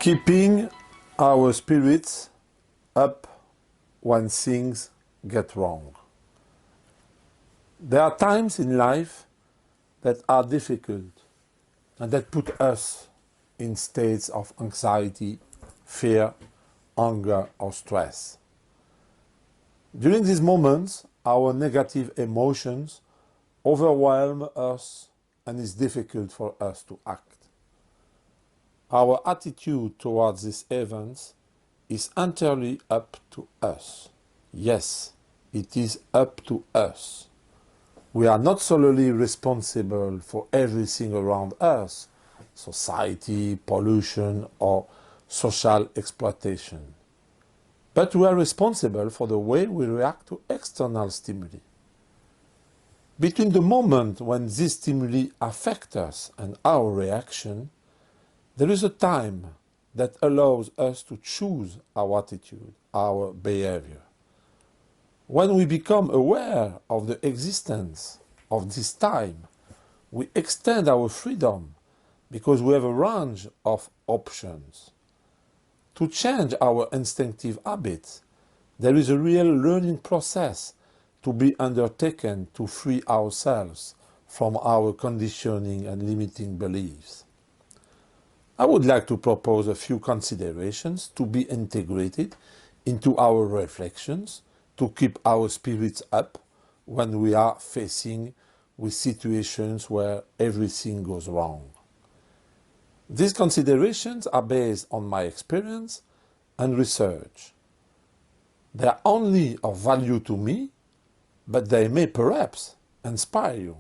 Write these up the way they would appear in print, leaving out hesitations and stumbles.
Keeping our spirits up when things get wrong. There are times in life that are difficult and that put us in states of anxiety, fear, anger or stress. During these moments, our negative emotions overwhelm us and it's difficult for us to act. Our attitude towards these events is entirely up to us. Yes, it is up to us. We are not solely responsible for everything around us, society, pollution, or social exploitation. But we are responsible for the way we react to external stimuli. Between the moment when these stimuli affect us and our reaction, there is a time that allows us to choose our attitude, our behavior. When we become aware of the existence of this time, we extend our freedom because we have a range of options. To change our instinctive habits, there is a real learning process to be undertaken to free ourselves from our conditioning and limiting beliefs. I would like to propose a few considerations to be integrated into our reflections to keep our spirits up when we are facing with situations where everything goes wrong. These considerations are based on my experience and research. They are only of value to me, but they may perhaps inspire you.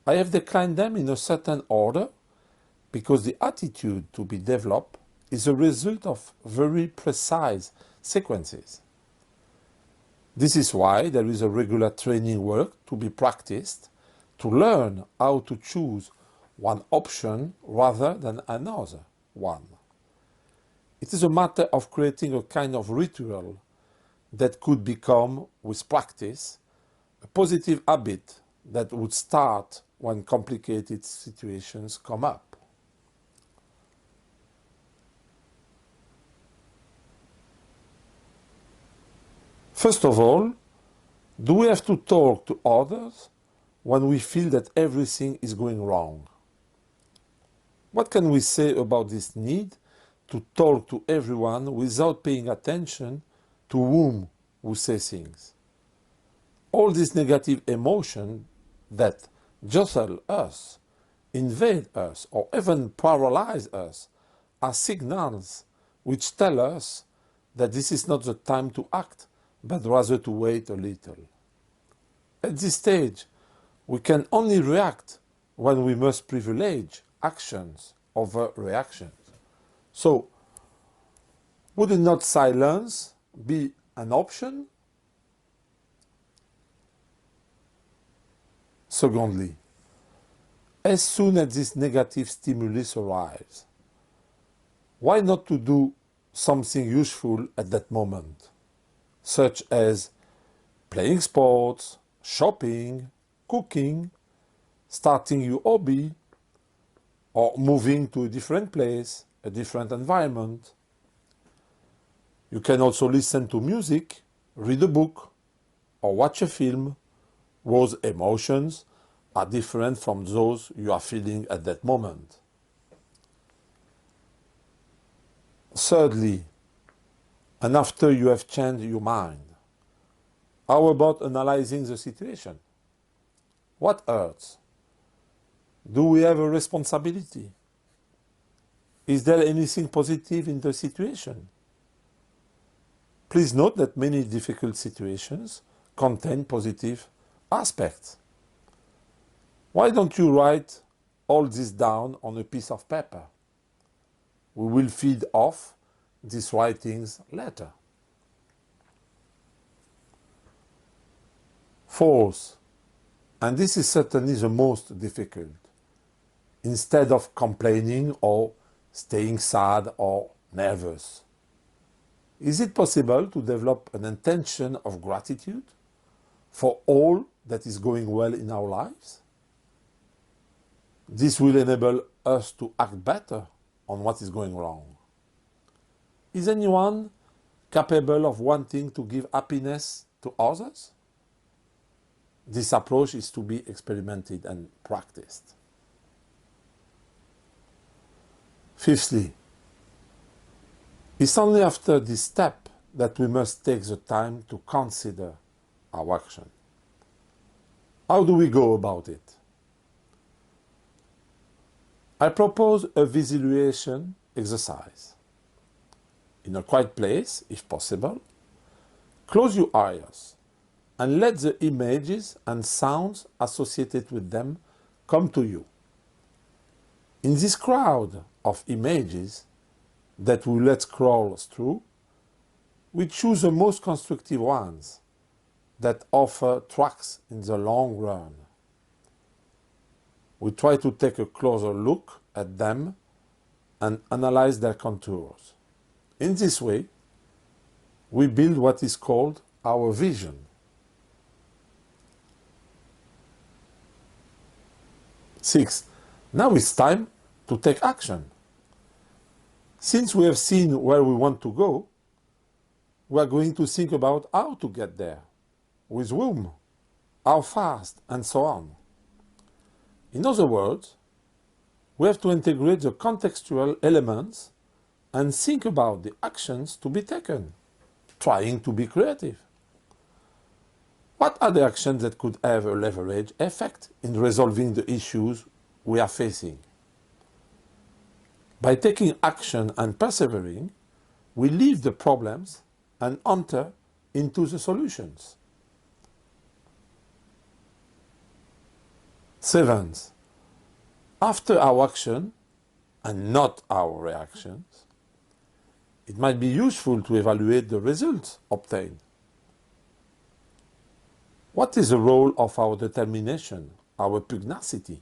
I have declined them in a certain order because the attitude to be developed is a result of very precise sequences. This is why there is a regular training work to be practiced to learn how to choose one option rather than another one. It is a matter of creating a kind of ritual that could become, with practice, a positive habit that would start when complicated situations come up. First of all, do we have to talk to others when we feel that everything is going wrong? What can we say about this need to talk to everyone without paying attention to whom we say things? All these negative emotions that jostle us, invade us, or even paralyze us are signals which tell us that this is not the time to act, but rather to wait a little. At this stage, we can only react when we must privilege actions over reactions. So, would not silence be an option? Secondly, as soon as this negative stimulus arrives, why not to do something useful at that moment, such as playing sports, shopping, cooking, starting your hobby, or moving to a different place, a different environment. You can also listen to music, read a book, or watch a film whose emotions are different from those you are feeling at that moment. Thirdly, and after you have changed your mind, how about analyzing the situation? What hurts? Do we have a responsibility? Is there anything positive in the situation? Please note that many difficult situations contain positive aspects. Why don't you write all this down on a piece of paper? We will feed off these writings later. Fourth, and this is certainly the most difficult, instead of complaining or staying sad or nervous, is it possible to develop an intention of gratitude for all that is going well in our lives? This will enable us to act better on what is going wrong. Is anyone capable of wanting to give happiness to others? This approach is to be experimented and practiced. Fifthly, it's only after this step that we must take the time to consider our action. How do we go about it? I propose a visualization exercise. In a quiet place, if possible, close your eyes and let the images and sounds associated with them come to you. In this crowd of images that we let scroll through, we choose the most constructive ones that offer tracks in the long run. We try to take a closer look at them and analyze their contours. In this way, we build what is called our vision. Six, now it's time to take action. Since we have seen where we want to go, we are going to think about how to get there, with whom, how fast, and so on. In other words, we have to integrate the contextual elements and think about the actions to be taken, trying to be creative. What are the actions that could have a leverage effect in resolving the issues we are facing? By taking action and persevering, we leave the problems and enter into the solutions. Seventh, after our action and not our reactions, it might be useful to evaluate the results obtained. What is the role of our determination, our pugnacity,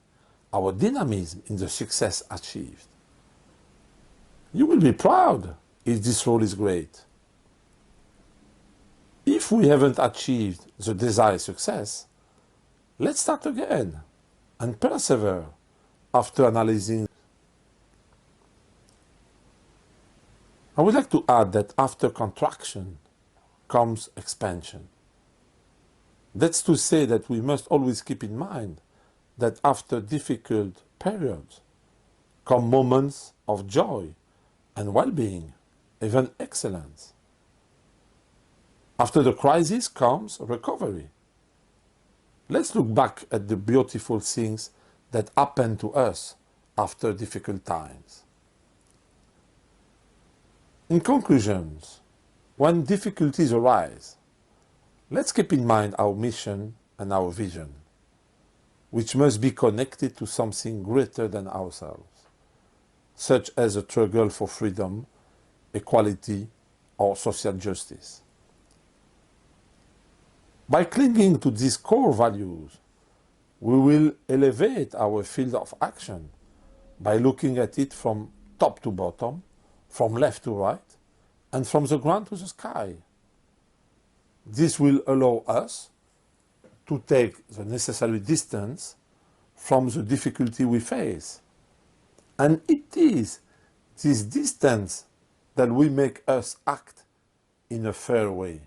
our dynamism in the success achieved? You will be proud if this role is great. If we haven't achieved the desired success, let's start again and persevere after analyzing. I would like to add that after contraction comes expansion. That's to say that we must always keep in mind that after difficult periods come moments of joy and well-being, even excellence. After the crisis comes recovery. Let's look back at the beautiful things that happen to us after difficult times. In conclusion, when difficulties arise, let's keep in mind our mission and our vision, which must be connected to something greater than ourselves, such as a struggle for freedom, equality, or social justice. By clinging to these core values, we will elevate our field of action by looking at it from top to bottom, from left to right, and from the ground to the sky. This will allow us to take the necessary distance from the difficulty we face. And it is this distance that will make us act in a fair way.